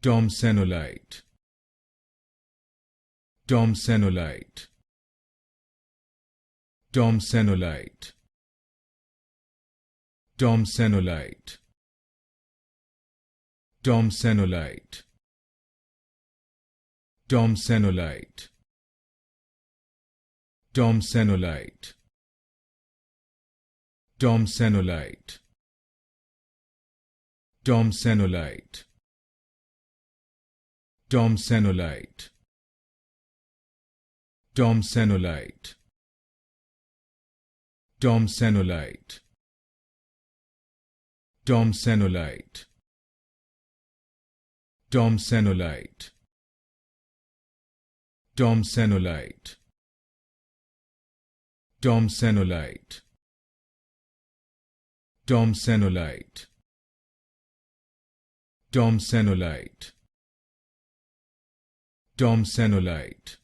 Thomsenolite, Thomsenolite, Thomsenolite, Thomsenolite, Thomsenolite, Thomsenolite, Thomsenolite, Thomsenolite, Thomsenolite, Thomsenolite, Thomsenolite, Thomsenolite, Thomsenolite, Thomsenolite, Thomsenolite, Thomsenolite, Thomsenolite, Thomsenolite, Thomsenolite,